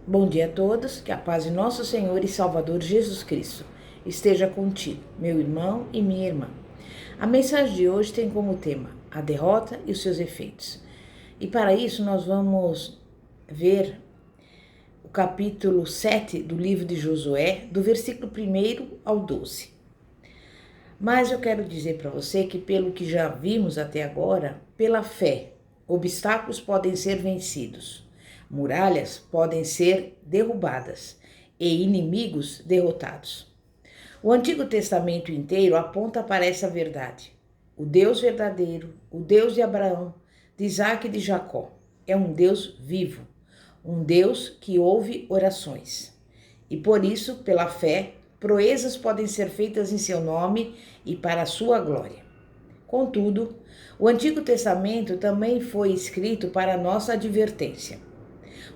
Bom dia a todos, que a paz de nosso Senhor e Salvador Jesus Cristo esteja contigo, meu irmão e minha irmã. A mensagem de hoje tem como tema a derrota e os seus efeitos. E para isso nós vamos ver o capítulo 7 do livro de Josué, do versículo 1 ao 12. Mas eu quero dizer para você que pelo que já vimos até agora, pela fé, obstáculos podem ser vencidos. Muralhas podem ser derrubadas e inimigos derrotados. O Antigo Testamento inteiro aponta para essa verdade. O Deus verdadeiro, o Deus de Abraão, de Isaac e de Jacó, é um Deus vivo, um Deus que ouve orações. E por isso, pela fé, proezas podem ser feitas em seu nome e para a sua glória. Contudo, o Antigo Testamento também foi escrito para nossa advertência.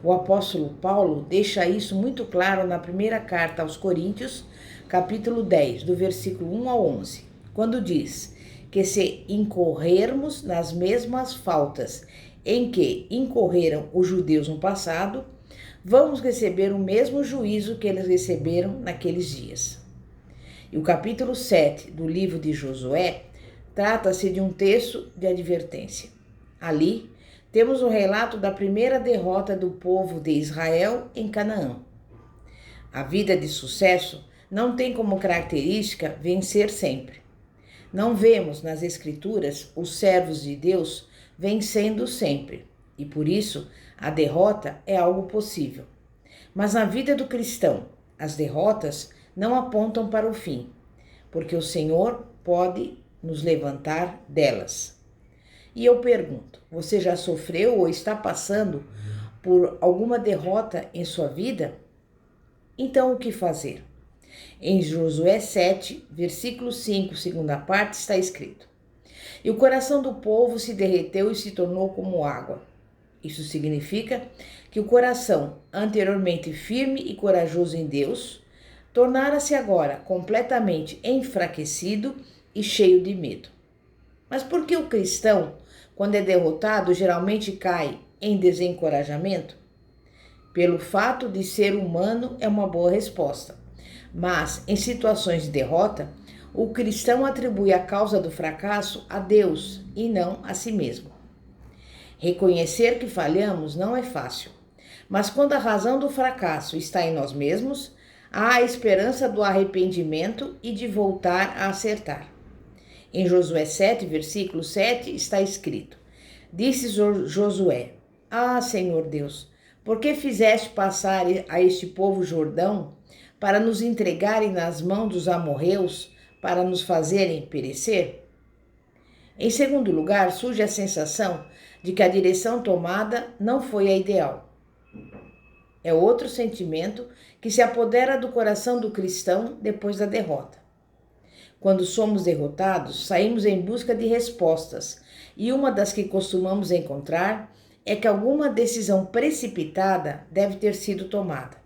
O apóstolo Paulo deixa isso muito claro na primeira carta aos Coríntios, capítulo 10, do versículo 1 ao 11, quando diz que se incorrermos nas mesmas faltas em que incorreram os judeus no passado, vamos receber o mesmo juízo que eles receberam naqueles dias. E o capítulo 7 do livro de Josué trata-se de um texto de advertência. Ali, temos o relato da primeira derrota do povo de Israel em Canaã. A vida de sucesso não tem como característica vencer sempre. Não vemos nas Escrituras os servos de Deus vencendo sempre, e por isso a derrota é algo possível. Mas na vida do cristão, as derrotas não apontam para o fim, porque o Senhor pode nos levantar delas. E eu pergunto, você já sofreu ou está passando por alguma derrota em sua vida? Então o que fazer? Em Josué 7, versículo 5, segunda parte, está escrito: E o coração do povo se derreteu e se tornou como água. Isso significa que o coração, anteriormente firme e corajoso em Deus, tornara-se agora completamente enfraquecido e cheio de medo. Mas por que o cristão, quando é derrotado, geralmente cai em desencorajamento? Pelo fato de ser humano é uma boa resposta. Mas, em situações de derrota, o cristão atribui a causa do fracasso a Deus e não a si mesmo. Reconhecer que falhamos não é fácil, mas quando a razão do fracasso está em nós mesmos, há a esperança do arrependimento e de voltar a acertar. Em Josué 7, versículo 7, está escrito: Disse Josué: Ah, Senhor Deus, por que fizeste passar a este povo Jordão para nos entregarem nas mãos dos amorreus, para nos fazerem perecer? Em segundo lugar, surge a sensação de que a direção tomada não foi a ideal. É outro sentimento que se apodera do coração do cristão depois da derrota. Quando somos derrotados, saímos em busca de respostas, e uma das que costumamos encontrar é que alguma decisão precipitada deve ter sido tomada.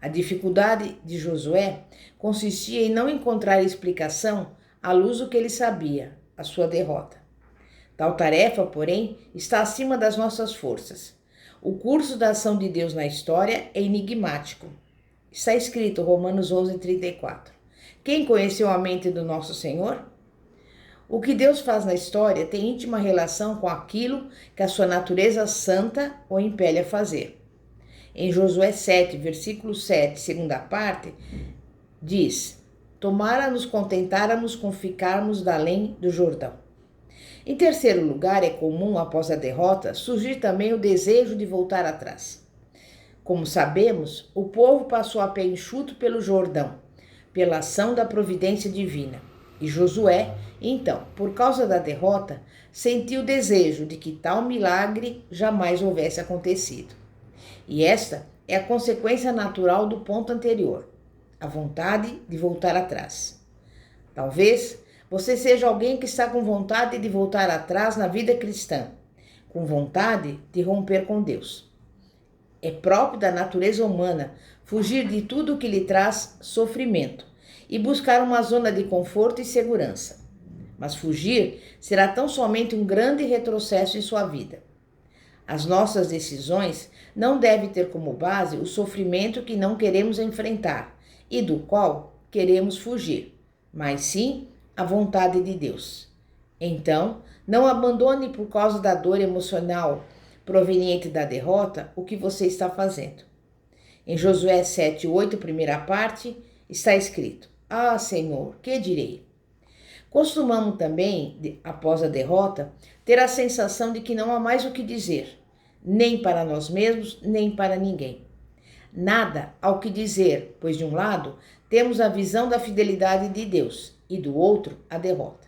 A dificuldade de Josué consistia em não encontrar explicação à luz do que ele sabia, a sua derrota. Tal tarefa, porém, está acima das nossas forças. O curso da ação de Deus na história é enigmático. Está escrito Romanos 11:34. Quem conheceu a mente do nosso Senhor? O que Deus faz na história tem íntima relação com aquilo que a sua natureza santa o impele a fazer. Em Josué 7, versículo 7, segunda parte, diz: Tomara nos contentáramos com ficarmos da além do Jordão. Em terceiro lugar, é comum, após a derrota, surgir também o desejo de voltar atrás. Como sabemos, o povo passou a pé enxuto pelo Jordão, pela ação da providência divina. E Josué, então, por causa da derrota, sentiu o desejo de que tal milagre jamais houvesse acontecido. E esta é a consequência natural do ponto anterior, a vontade de voltar atrás. Talvez você seja alguém que está com vontade de voltar atrás na vida cristã, com vontade de romper com Deus. É próprio da natureza humana fugir de tudo que lhe traz sofrimento e buscar uma zona de conforto e segurança. Mas fugir será tão somente um grande retrocesso em sua vida. As nossas decisões não devem ter como base o sofrimento que não queremos enfrentar e do qual queremos fugir, mas sim a vontade de Deus. Então, não abandone por causa da dor emocional proveniente da derrota o que você está fazendo. Em Josué 7:8, primeira parte, está escrito: Ah, Senhor, que direi? Costumamos também, após a derrota, ter a sensação de que não há mais o que dizer, nem para nós mesmos, nem para ninguém. Nada ao que dizer, pois de um lado temos a visão da fidelidade de Deus e do outro a derrota.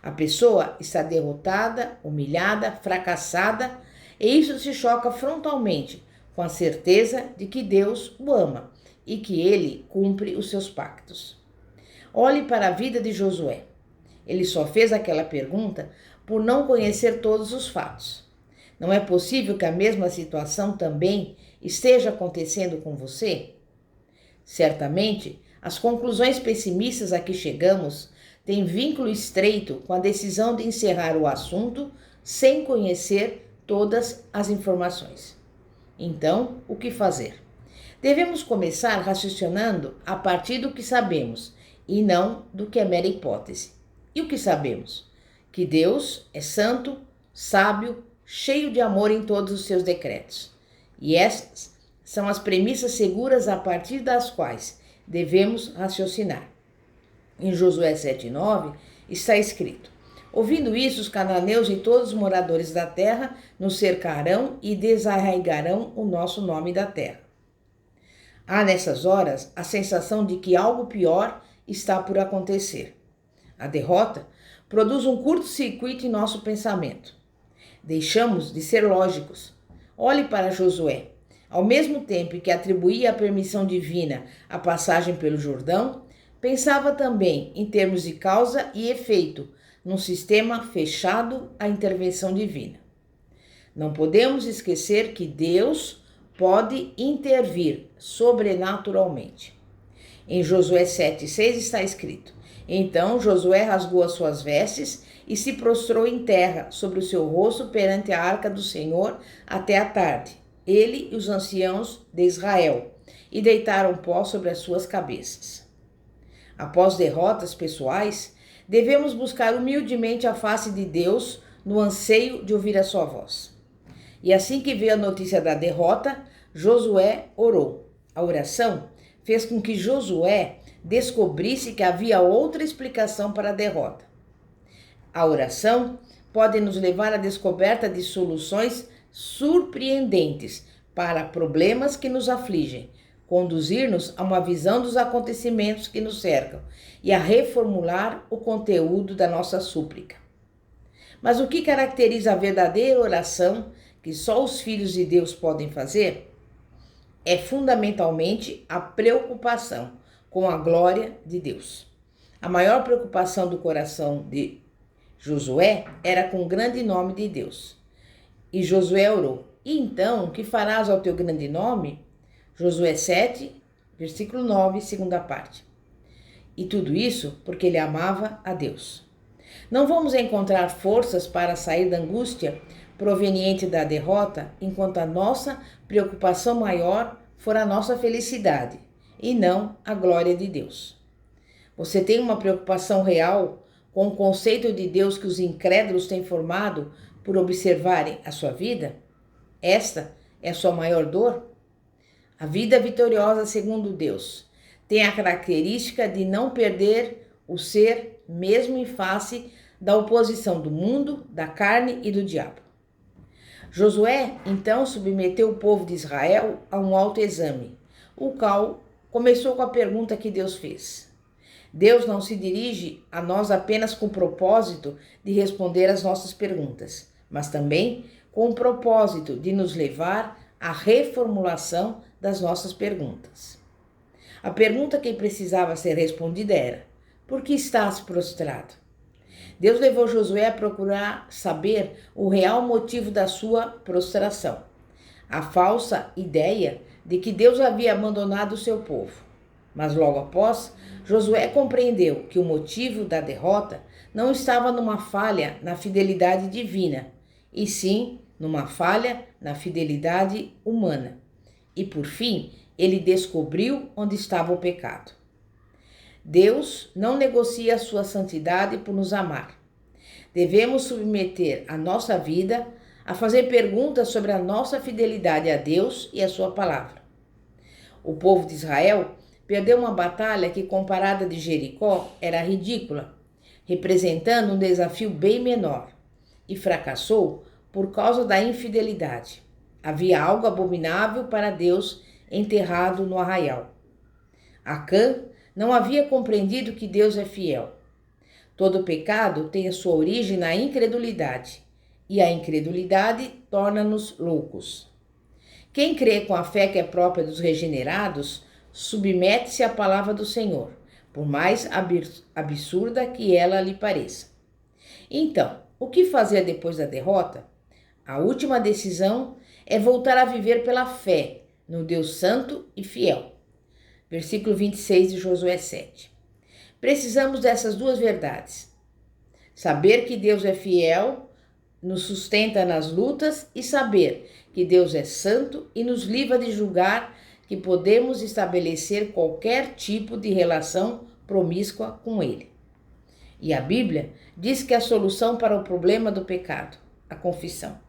A pessoa está derrotada, humilhada, fracassada, e isso se choca frontalmente com a certeza de que Deus o ama e que ele cumpre os seus pactos. Olhe para a vida de Josué. Ele só fez aquela pergunta por não conhecer todos os fatos. Não é possível que a mesma situação também esteja acontecendo com você? Certamente, as conclusões pessimistas a que chegamos têm vínculo estreito com a decisão de encerrar o assunto sem conhecer todas as informações. Então, o que fazer? Devemos começar raciocinando a partir do que sabemos e não do que é mera hipótese. E o que sabemos? Que Deus é santo, sábio, cheio de amor em todos os seus decretos. E essas são as premissas seguras a partir das quais devemos raciocinar. Em Josué 7:9 está escrito: Ouvindo isso, os cananeus e todos os moradores da terra nos cercarão e desarraigarão o nosso nome da terra. Há nessas horas a sensação de que algo pior está por acontecer. A derrota produz um curto-circuito em nosso pensamento. Deixamos de ser lógicos. Olhe para Josué. Ao mesmo tempo que atribuía a permissão divina à passagem pelo Jordão, pensava também em termos de causa e efeito, num sistema fechado à intervenção divina. Não podemos esquecer que Deus pode intervir sobrenaturalmente. Em Josué 7:6 está escrito: Então Josué rasgou as suas vestes e se prostrou em terra sobre o seu rosto perante a arca do Senhor até a tarde, ele e os anciãos de Israel, e deitaram pó sobre as suas cabeças. Após derrotas pessoais, devemos buscar humildemente a face de Deus no anseio de ouvir a sua voz. E assim que veio a notícia da derrota, Josué orou. A oração fez com que Josué descobrisse que havia outra explicação para a derrota. A oração pode nos levar à descoberta de soluções surpreendentes para problemas que nos afligem, conduzir-nos a uma visão dos acontecimentos que nos cercam e a reformular o conteúdo da nossa súplica. Mas o que caracteriza a verdadeira oração que só os filhos de Deus podem fazer? É fundamentalmente a preocupação com a glória de Deus. A maior preocupação do coração de Josué era com o grande nome de Deus. E Josué orou: E então, que farás ao teu grande nome? Josué 7, versículo 9, segunda parte. E tudo isso porque ele amava a Deus. Não vamos encontrar forças para sair da angústia proveniente da derrota enquanto a nossa preocupação maior for a nossa felicidade e não a glória de Deus. Você tem uma preocupação real com o conceito de Deus que os incrédulos têm formado por observarem a sua vida? Esta é a sua maior dor? A vida vitoriosa segundo Deus tem a característica de não perder o ser mesmo em face da oposição do mundo, da carne e do diabo. Josué, então, submeteu o povo de Israel a um autoexame, o qual começou com a pergunta que Deus fez. Deus não se dirige a nós apenas com o propósito de responder às nossas perguntas, mas também com o propósito de nos levar à reformulação das nossas perguntas. A pergunta que precisava ser respondida era: por que estás prostrado? Deus levou Josué a procurar saber o real motivo da sua prostração, a falsa ideia de que Deus havia abandonado o seu povo. Mas logo após, Josué compreendeu que o motivo da derrota não estava numa falha na fidelidade divina, e sim numa falha na fidelidade humana. E por fim, ele descobriu onde estava o pecado. Deus não negocia a sua santidade por nos amar. Devemos submeter a nossa vida a fazer perguntas sobre a nossa fidelidade a Deus e a sua palavra. O povo de Israel perdeu uma batalha que, comparada de Jericó, era ridícula, representando um desafio bem menor, e fracassou por causa da infidelidade. Havia algo abominável para Deus enterrado no arraial. Acã não havia compreendido que Deus é fiel. Todo pecado tem a sua origem na incredulidade, e a incredulidade torna-nos loucos. Quem crê com a fé que é própria dos regenerados, submete-se à palavra do Senhor, por mais absurda que ela lhe pareça. Então, o que fazer depois da derrota? A última decisão é voltar a viver pela fé no Deus Santo e Fiel. Versículo 26 de Josué 7. Precisamos dessas duas verdades. Saber que Deus é fiel nos sustenta nas lutas e saber que Deus é santo e nos livra de julgar que podemos estabelecer qualquer tipo de relação promíscua com Ele. E a Bíblia diz que a solução para o problema do pecado, a confissão.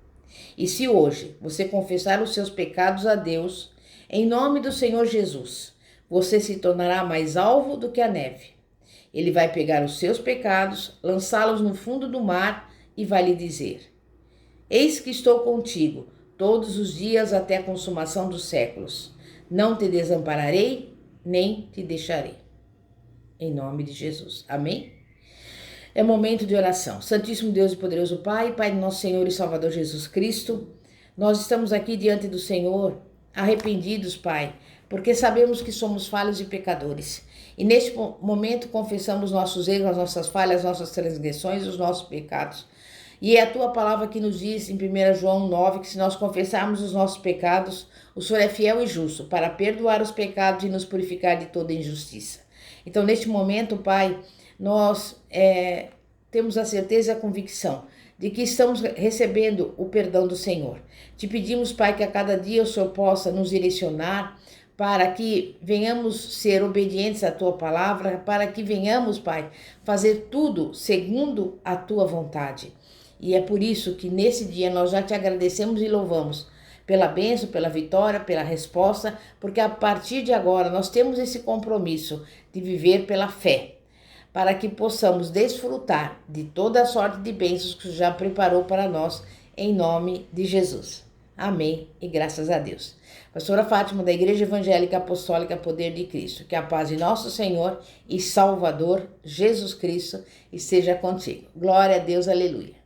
E se hoje você confessar os seus pecados a Deus, em nome do Senhor Jesus, você se tornará mais alvo do que a neve. Ele vai pegar os seus pecados, lançá-los no fundo do mar e vai lhe dizer: eis que estou contigo todos os dias até a consumação dos séculos. Não te desampararei, nem te deixarei. Em nome de Jesus. Amém? É momento de oração. Santíssimo Deus e poderoso Pai, Pai do nosso Senhor e Salvador Jesus Cristo, nós estamos aqui diante do Senhor, arrependidos, Pai, porque sabemos que somos falhos e pecadores. E neste momento confessamos nossos erros, as nossas falhas, as nossas transgressões, os nossos pecados. E é a Tua palavra que nos diz em 1 João 9, que se nós confessarmos os nossos pecados, o Senhor é fiel e justo para perdoar os pecados e nos purificar de toda injustiça. Então, neste momento, Pai, nós temos a certeza e a convicção de que estamos recebendo o perdão do Senhor. Te pedimos, Pai, que a cada dia o Senhor possa nos direcionar para que venhamos ser obedientes à Tua palavra, para que venhamos, Pai, fazer tudo segundo a Tua vontade. E é por isso que nesse dia nós já te agradecemos e louvamos pela bênção, pela vitória, pela resposta, porque a partir de agora nós temos esse compromisso de viver pela fé, para que possamos desfrutar de toda a sorte de bênçãos que já preparou para nós, em nome de Jesus. Amém e graças a Deus. Pastora Fátima, da Igreja Evangélica Apostólica Poder de Cristo, que a paz de nosso Senhor e Salvador Jesus Cristo esteja contigo. Glória a Deus, aleluia.